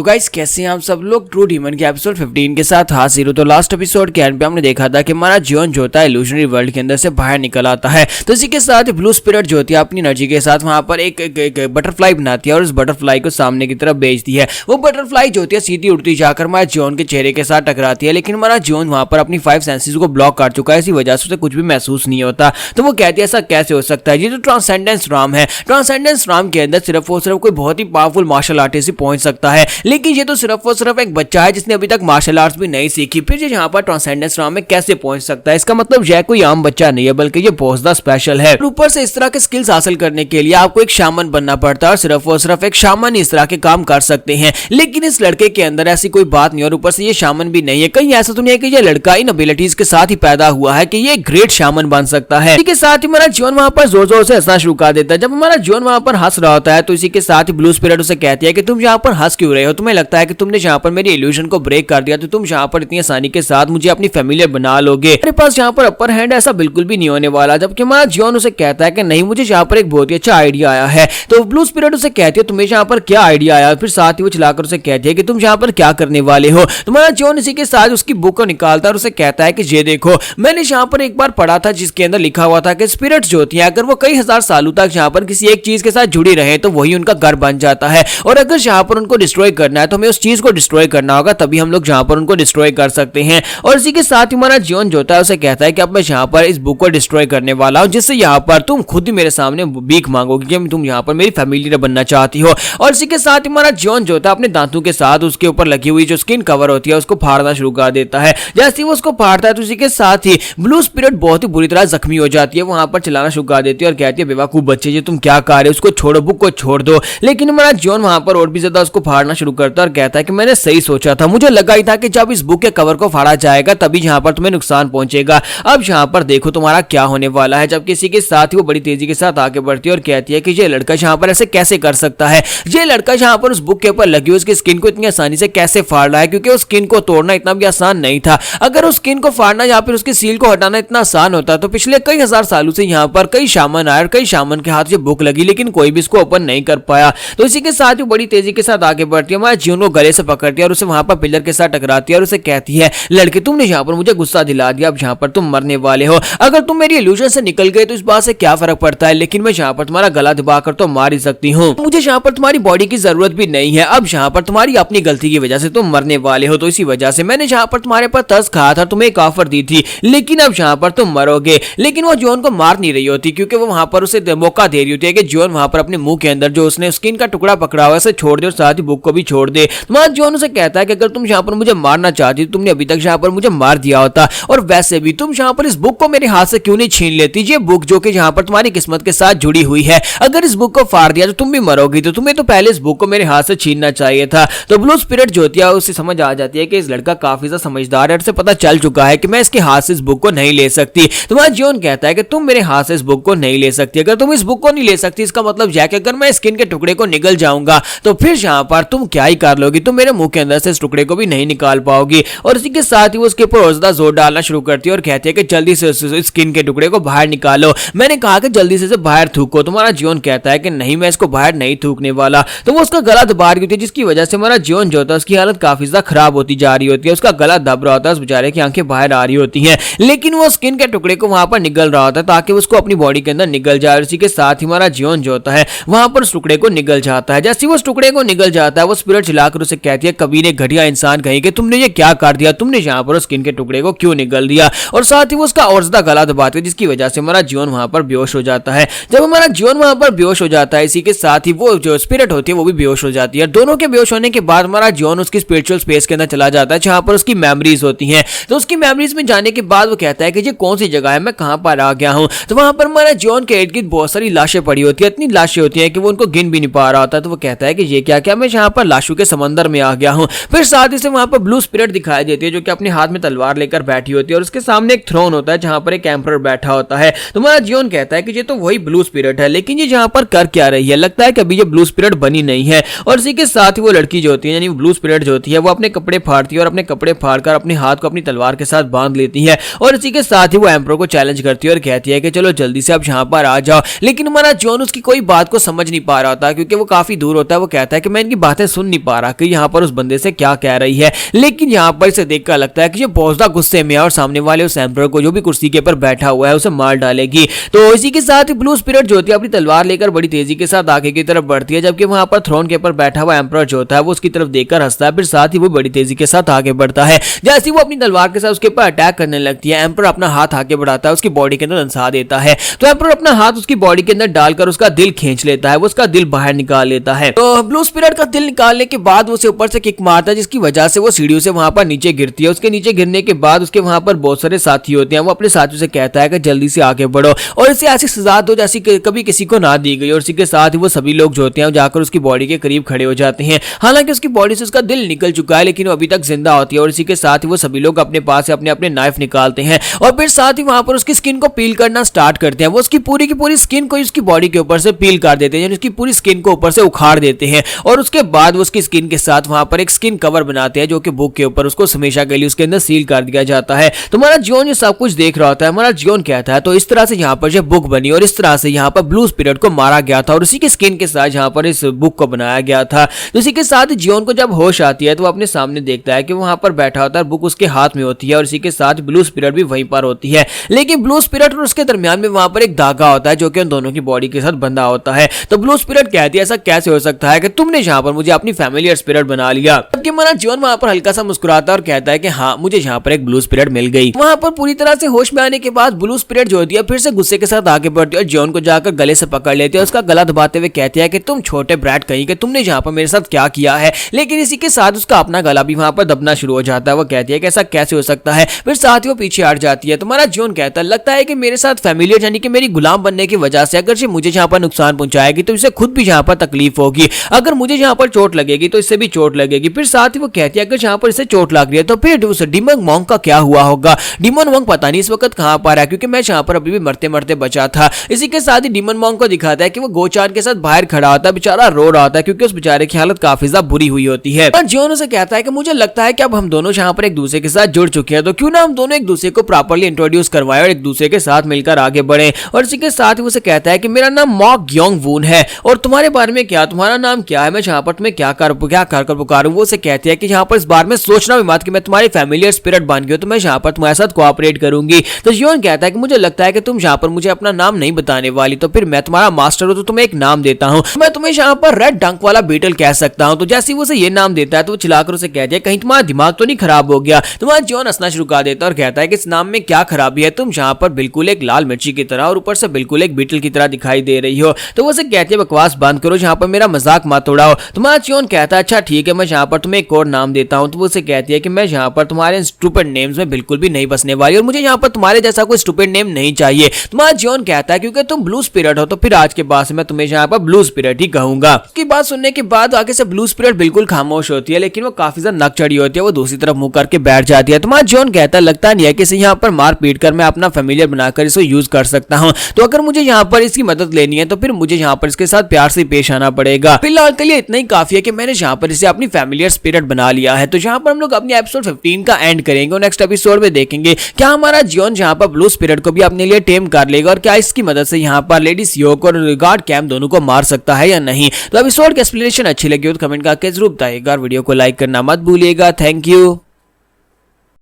तो गाइस कैसे हैं आप सब लोग। ट्रू डीमन के एपिसोड 15 के साथ हाजिर हो। तो लास्ट एपिसोड के एंड पे हमने देखा था कि हमारा जियोन जो होता है इल्यूजनरी वर्ल्ड के अंदर से बाहर निकल आता है। तो इसी के साथ ब्लू स्पिरिट जो होती है अपनी एनर्जी के साथ वहां पर एक बटरफ्लाई बनाती है और उस बटरफ्लाई को सामने की तरफ भेजती है। वो बटरफ्लाई जो होती है सीधी उड़ती जाकर हमारे जियोन के चेहरे के साथ टकराती है, लेकिन हमारा जियोन वहां पर अपनी 5 सेंसेस को ब्लॉक कर चुका है, इसी वजह से उसे कुछ भी महसूस नहीं होता। तो वो कहती है ऐसा कैसे हो सकता है, ये जो ट्रांसेंडेंस राम है, ट्रांसेंडेंस राम के अंदर सिर्फ और सिर्फ कोई बहुत ही पावरफुल मार्शल आर्टिस्ट ही पहुंच सकता है, लेकिन ये तो सिर्फ और सिर्फ एक बच्चा है जिसने अभी तक मार्शल आर्ट्स भी नहीं सीखी, फिर ये यहाँ पर ट्रांसेंडेंस राम में कैसे पहुंच सकता है। इसका मतलब यह कोई आम बच्चा नहीं है बल्कि ये बहुत ज्यादा स्पेशल है। ऊपर से इस तरह के स्किल्स हासिल करने के लिए आपको एक शामन बनना पड़ता है और सिर्फ एक शामन इस तरह के काम कर सकते हैं, लेकिन इस लड़के के अंदर ऐसी कोई बात नहीं और ऊपर से ये शामन भी नहीं है। कहीं ऐसा तो नहीं है कि ये लड़का इन एबिलिटीज के साथ ही पैदा हुआ है कि ये ग्रेट शामन बन सकता है। इसी के साथ ही हमारा जीवन वहां पर जोर जोर से हंसना शुरू कर देता है। जब हमारा जीवन वहां पर हंस रहा होता है तो इसी के साथ ही ब्लू स्पिरिट उसे कहती है कि तुम यहाँ पर हंस क्यों रहे हो, तुम्हें लगता है कि तुमने यहाँ पर मेरी इल्यूजन को ब्रेक कर दिया तो तुम यहाँ पर इतनी आसानी के साथ मुझे अपनी फैमिलियर बना लोगे, मेरे पास यहाँ पर अपर हैंड ऐसा बिल्कुल भी नहीं होने वाला। जबकि हमारा जीवन उसे कहता है कि नहीं, मुझे यहाँ पर एक बहुत ही अच्छा आइडिया आया है। तो ब्लू स्पिरिट उसे कहती है तुम्हें यहाँ पर क्या आइडिया आया, फिर साथ ही वो चलाकर उसे कहती है कि तुम यहाँ पर क्या करने वाले हो। तुम्हारा जीवन इसी के साथ उसकी बुक को निकालता है और उसे कहता है कि ये देखो, मैंने यहाँ पर एक बार पढ़ा था जिसके अंदर लिखा हुआ था कि स्पिरिट्स जो होती हैं अगर वो कई हजार सालों तक यहाँ पर किसी एक चीज के साथ जुड़ी रहे तो वही उनका घर बन जाता है, और अगर यहाँ पर उनको डिस्ट्रॉय करना है तो हमें उस चीज को डिस्ट्रॉय करना होगा, तभी हम लोग यहाँ पर उनको डिस्ट्रॉय कर सकते हैं। और इसी के साथ ही हमारा जीवन जो होता है उसे कहता है कि अब मैं यहाँ पर इस बुक को डिस्ट्रॉय करने वाला हूँ, जिससे यहाँ पर तुम खुद ही मेरे सामने भीख मांगोगे कि तुम यहाँ पर मेरी फैमिली बनना चाहती हो। और इसी के साथ ही हमारा जीवन जो होता है अपने दांतों के साथ उसके ऊपर लगी हुई जो स्किन कवर होती है उसको फाड़ना शुरू कर देता है। जैसे ही वो उसको फाड़ता है तो उसी के साथ ही ब्लू स्पिरिट बहुत ही बुरी तरह जख्मी हो जाती है, वहां पर चलाना शुरू कर देती है और कहती है बेवकूफ बच्चे ये तुम क्या कर रहे हो, उसको छोड़ो, बुक को छोड़ दो। लेकिन हमारा जीवन वहां पर और भी ज्यादा उसको फाड़ना शुरू करता है और कहता है कि मैंने सही सोचा था, मुझे लगा ही था कि जब इस बुक के कवर को फाड़ा जाएगा तभी यहाँ पर तुम्हें नुकसान पहुंचेगा। अब यहाँ पर देखो तुम्हारा क्या होने वाला है। जबकि इसी के साथ ही वो बड़ी तेजी के साथ आगे बढ़ती है और कहती है कि ये लड़का यहाँ पर ऐसे कैसे कर सकता है, ये लड़का यहाँ पर उस बुक के ऊपर लगी हुई उसकी स्किन को इतनी आसानी से कैसे फाड़ रहा है, क्योंकि उस स्किन को तोड़ना इतना भी आसान नहीं था। अगर उस स्किन को फाड़ना या फिर उसकी सील को हटाना इतना आसान होता तो पिछले कई हजार सालों से यहाँ पर कई शामन आए और कई शामन के हाथ से बुक लगी, लेकिन कोई भी इसको ओपन नहीं कर पाया। तो इसी के साथ ही बड़ी तेजी के साथ आगे बढ़ती है, हमारे जीवन को गले से पकड़ती है और उसे वहां पर पिलर के साथ टकराती है और उसे कहती है लड़के तुमने यहाँ पर मुझे गुस्सा दिला दिया, अब यहाँ पर तुम मरने वाले हो। अगर तुम मेरी इल्यूजन से निकल गए तो इस बात से क्या फर्क पड़ता है, लेकिन मैं यहाँ पर तुम्हारा गला दबाकर तो मार ही सकती हूँ, मुझे यहाँ पर तुम्हारी बॉडी की जरूरत भी नहीं है। अब यहाँ पर तुम्हारी अपनी गलती की वजह से तुम मरने वाले हो, तो इसी वजह से मैंने यहाँ पर तुम्हारे पर तरस खाया था, तुम्हें एक ऑफर दी थी, लेकिन अब यहाँ पर तुम मरोगे। लेकिन वो जॉन को मार नहीं रही होती क्योंकि वो वहां पर उसे मौका दे रही होती है कि जॉन वहां पर अपने मुंह के अंदर जो उसने स्किन का टुकड़ा पकड़ा हुआ है छोड़ दे और साथ ही बुक को भी छोड़ दे। तुम्हारा जॉन उसे कहता है कि अगर तुम यहाँ पर मुझे मारना चाहती तो तुमने अभी तक यहाँ पर मुझे मार दिया होता, और वैसे भी तुम यहाँ पर इस बुक को मेरे हाथ से क्यों नहीं छीन लेती, ये बुक जो कि यहाँ पर तुम्हारी किस्मत के साथ जुड़ी हुई है, अगर इस बुक को फाड़ दिया तो तुम भी मरोगी, तो तुम्हें तो पहले इस बुक को मेरे हाथ से छीनना चाहिए था। तो ब्लू स्पिरिट जो होती है उसे समझ आ जाती है कि इस लड़का काफी ज्यादा समझदार है, उसे पता चल चुका है कि मैं इसके हाथ से इस बुक को नहीं ले सकती। तुम्हारा जीवन कहता है कि तुम मेरे हाथ से इस बुक को नहीं ले सकती, अगर तुम इस बुक को नहीं ले सकती इसका मतलब यह कि अगर मैं स्किन के टुकड़े को निगल जाऊंगा तो फिर यहाँ पर तुम क्या ही कर लोगी, तुम मेरे मुंह के अंदर से इस टुकड़े को भी नहीं निकाल पाओगी। और इसी के साथ ही वो उसके ऊपर और ज्यादा जोर डालना शुरू करती है और कहती है कि जल्दी से स्किन के टुकड़े को बाहर निकालो, मैंने कहा कि जल्दी से बाहर थूको। तुम्हारा जीवन कहता है कि नहीं, मैं इसको बाहर नहीं थूकने वाला। तो वो उसका गला दबा रही होती है जिसकी वजह से हमारा जीवन जो होता है उसकी हालत काफी ज्यादा खराब होती जा रही होती है, उसका गला दब रहा होता है, उस बेचारे की आंखें बाहर आ रही होती हैं, लेकिन वो स्किन के टुकड़े को वहां पर निगल रहा होता है ताकि उसको अपनी बॉडी के अंदर निगल जाए। इसी के साथ ही हमारा जीवन जो होता है वहां पर उस टुकड़े को निगल जाता है। जैसे वो उस टुकड़े को निगल जाता है वो स्पिरिट चिल्लाकर उसे कहती है कभी घटिया इंसान कहीं कि तुमने ये क्या कर दिया, तुमने यहाँ पर स्किन के टुकड़े को क्यों निगल दिया, और साथ ही वो उसका और ज्यादा गला दबाती है जिसकी वजह से हमारा जीवन वहां पर बेहोश हो जाता है। जब हमारा जीवन वहां पर बेहोश हो जाता है इसी के साथ ही वो जो स्पिरिट होती है वो भी बेहोश हो जाती है। दोनों के बेहोश होने के बाद हमारा जीवन उसकी स्पिरिचुअल स्पेस के अंदर चला जाता है जहां पर उसकी मेमोरीज होती हैं। तो उसकी मेमोरीज में जाने के बाद वो कहता है कि ये कौन सी जगह है, मैं कहां पर आ गया हूं। तो वहां पर हमारा जीवन के इर्द गिर्द बहुत सारी लाशें पड़ी होती है, इतनी लाशें होती हैं कि वो उनको गिन भी नहीं पा रहा होता। तो वो कहता है कि ये क्या मैं यहाँ पर लाशों के समंदर में आ गया हूँ। फिर साथ ही से वहां पर ब्लू स्पिरिट दिखाई देती है जो कि अपने हाथ में तलवार लेकर बैठी होती है और उसके सामने एक थ्रोन होता है जहां पर एक एम्परर बैठा होता है। तो हमारा जीवन कहता है कि ये तो वही ब्लू स्पिरिट है, लेकिन ये यहाँ पर कर क्या रही है, लगता है कि अभी ये ब्लू स्पिरिट बनी नहीं है। और इसी के साथ ही वो लड़की जो होती है यानी ब्लू स्पिरिट जो होती है वो अपने कपड़े फाड़ती है और अपने कपड़े फाड़कर अपने हाथ को अपनी तलवार के साथ बांध लेती है और इसी के साथ ही वो एम्परर को चैलेंज करती है और कहती है कि चलो जल्दी से आप यहाँ पर आ जाओ। लेकिन हमारा जॉन उसकी कोई बात को समझ नहीं पा रहा होता क्योंकि वो काफी दूर होता है। वो कहता है कि मैं इनकी बातें सुन नहीं पा रहा कि यहाँ पर उस बंदे से क्या कह रही है, लेकिन यहाँ पर इसे देखकर लगता है कि ये बहुत ज्यादा गुस्से में है और सामने वाले उस एम्परर को जो भी कुर्सी के ऊपर बैठा हुआ है उसे मार डालेगी। तो इसी के साथ ही ब्लू स्पिरिट जो होती है अपनी तलवार लेकर बड़ी तेजी के साथ आगे की तरफ बढ़ती है, जबकि वहां पर थ्रोन के ऊपर बैठा हुआ एम्परर जो होता है वो उसकी तरफ देखकर हंसता है, फिर साथ ही वो बड़ी तेजी के साथ आगे बढ़ता है। जैसे ही वो अपनी तलवार के साथ उसके ऊपर अटैक करने लगती है, एम्परर अपना हाथ आगे बढ़ाता है, उसकी बॉडी के अंदर दंसा देता है। तो एम्परर अपना हाथ उसकी बॉडी के अंदर डालकर उसका दिल खींच लेता है, वो उसका दिल बाहर निकाल लेता है। तो ब्लू स्पिरिट का दिल निकालने के बाद वो उसे ऊपर से किक मारता है, जिसकी वजह से वो सीढ़ियों से वहां पर नीचे गिरती है। उसके नीचे गिरने के बाद उसके वहां पर बहुत सारे साथी होते हैं, वो अपने साथियों से कहता है कि जल्दी से आगे बढ़ो और इसे ऐसी सजा दो जैसी कभी किसी को ना दी गई। और इसी के साथ ही वो सभी लोग जो होते हैं जाकर उसकी बॉडी के करीब खड़े हो जाते हैं। हालांकि उसकी बॉडी से उसका दिल निकल चुका है, लेकिन वो अभी तक जिंदा होती है। और इसी के साथ ही वो सभी लोग अपने पास से अपने अपने नाइफ निकालते हैं और फिर साथ ही वहां पर उसकी स्किन को पील करना स्टार्ट करते हैं। वो उसकी पूरी की पूरी स्किन को उसकी बॉडी के ऊपर से पील कर देते हैं, यानी उसकी पूरी स्किन को ऊपर से उखाड़ देते हैं। और उसके बाद वो उसकी स्किन के साथ वहां पर एक स्किन कवर बनाते हैं, जो कि बुक के ऊपर उसको हमेशा के लिए उसके अंदर सील कर दिया जाता है। तो हमारा जियोन ये सब कुछ देख रहा होता है। हमारा जियोन कहता है तो इस तरह से यहाँ पर जो बुक बनी और इस तरह से यहाँ पर ब्लू स्पिरिट को मारा गया था और उसी के स्किन के साथ यहाँ पर इस बुक को बनाया गया था। तो इसी के साथ जियोन को जब होश आती है तो वो अपने सामने देखता है कि वहां पर बैठा होता है, बुक उसके हाथ में होती है और इसी के साथ ब्लू स्पिरिट भी वहीं पर होती है। लेकिन ब्लू स्पिरिट और उसके दरमियान में वहां पर एक धागा होता है जो कि उन दोनों की बॉडी के साथ बंधा होता है। तो ब्लू स्पिरिट कहती है ऐसा कैसे हो सकता है कि तुमने यहाँ पर मुझे अपनी फैमिलियर स्पिरिट बना लिया। जबकि हमारा जियोन वहां पर हल्का सा मुस्कुराता है और कहता है कि हाँ मुझे यहाँ पर एक ब्लू स्पिरिट मिल गई। वहां पर पूरी तरह से होश में आने के बाद ब्लू स्पिरिट जो होती है फिर से गुस्से के साथ आगे बढ़ती है और जियोन को जाकर गले से पकड़ लेती है, उसका गला दबाते हुए कहती है कि तुम छोटे ब्रैट कहीं कि तुमने यहाँ पर मेरे साथ क्या किया है। लेकिन इसी के साथ उसका अपना गला भी वहां पर दबना शुरू हो जाता है। वो कहती है कि ऐसा कैसे हो सकता है, फिर साथ ही वो पीछे हट जाती है। तुम्हारा जियोन कहता है लगता है कि मेरे साथ फैमिलियर यानी कि मेरी गुलाम बनने की वजह से अगर मुझे यहाँ पर नुकसान पहुंचाएगी तो इसे खुद भी यहाँ पर तकलीफ होगी, अगर मुझे यहाँ पर चोट लगेगी तो इससे भी चोट लगेगी। फिर साथ ही वो कहती है अगर यहाँ पर इसे चोट लग रही है तो फिर उस डीमन मॉन्क का क्या हुआ होगा। डीमन मॉन्क पता नहीं इस वक्त कहां पर है, क्योंकि मैं यहाँ पर अभी भी मरते मरते बचा था। इसी के साथ ही डीमन मॉन्क को दिखाता है कि वो गोचान के साथ बाहर खड़ा होता है, बेचारा रो रहा होता है क्योंकि उस बेचारे की हालत काफी ज्यादा बुरी हुई होती है। और जियोन उसे कहता है कि मुझे लगता है कि अब हम दोनों यहाँ पर एक दूसरे के साथ जुड़ चुके हैं, तो क्यों ना हम दोनों एक दूसरे को प्रॉपर्ली इंट्रोड्यूस करवाएं और एक दूसरे के साथ मिलकर आगे बढ़े। और इसी के साथ ही उसे कहता है कि मेरा नाम मॉक ग्योंग वून है और तुम्हारे बारे में क्या, तुम्हारा नाम क्या है, मैं यहाँ पर तुम्हें क्या कर पुकारूं। वो उसे कहती है कि यहाँ पर इस बार में सोचना भी मत कि मैं तुम्हारी फैमिलियर स्पिरिट बन गई हूं, तो मैं यहाँ पर तुम्हारे साथ कोऑपरेट करूंगी। तो जियोन कहता है कि मुझे लगता है कि तुम यहाँ पर मुझे अपना नाम नहीं बताने वाली, तो फिर मैं तुम्हारा मास्टर हूं तो तुम्हें एक नाम देता हूँ, मैं तुम्हें यहाँ पर रेड डंक वाला बीटल कह सकता हूँ। तो जैसे वो उसे ये नाम देता है तो वो चिल्लाकर उसे कहती है कहीं तुम्हारा दिमाग तो नहीं खराब हो गया। तुम्हारा जियोन हंसना शुरू कर देता है और कहता है कि इस नाम में क्या खराबी है, तुम यहाँ पर बिल्कुल एक लाल मिर्ची की तरह और ऊपर से बिल्कुल एक बीटल की तरह दिखाई दे रही हो। तो वो उसे कहती है बकवास बंद करो, यहाँ पर मेरा मजाक मत उड़ाओ। तुम्हारा जियोन कहता है अच्छा ठीक है, मैं यहाँ पर तुम्हें एक और नाम देता हूँ। तो वो उसे कहती है कि मैं यहाँ पर तुम्हारे स्टूपिड नेम्स में बिल्कुल भी नहीं बसने वाली और मुझे यहाँ पर तुम्हारे जैसा कोई स्टूपिड नेम नहीं चाहिए। तुम्हारा जियोन कहता है क्योंकि तुम ब्लू स्पिरिट हो तो फिर आज के बाद से मैं तुम्हें यहाँ पर ब्लू स्पिरिट ही कहूंगा। उसकी बात सुनने के बाद आगे से ब्लू स्पिरिट बिल्कुल खामोश होती है, लेकिन वो काफी ज्यादा नक चढ़ी होती है, वो दूसरी तरफ मुंह करके बैठ जाती है। तुम्हारा जियोन कहता है लगता नहीं है कि इसे यहाँ पर मार पीट कर मैं अपना फैमिलियर बनाकर इसको यूज कर सकता हूँ, तो अगर मुझे यहाँ पर इसकी मदद लेनी है तो फिर मुझे यहाँ पर इसके साथ प्यार से पेश आना पड़ेगा। फिलहाल के लिए इतना ही काफी है कि मैंने यहाँ पर इसे अपनी फैमिलियर स्पिरिट बना लिया है। तो यहाँ पर हम लोग अपनी एपिसोड 15 का एंड करेंगे और नेक्स्ट एपिसोड में देखेंगे क्या हमारा जियोन यहाँ पर ब्लू स्पिरिट को भी अपने लिए टेम कर लेगा और क्या इसकी मदद से यहाँ पर लेडी सियोक और गार्ड कैम्प दोनों को मार सकता है या नहीं। तो एपिसोड की एक्सप्लेनेशन अच्छी लगी हो तो कमेंट करके जरूर बताइएगा और वीडियो को लाइक करना मत भूलिएगा। Thank you.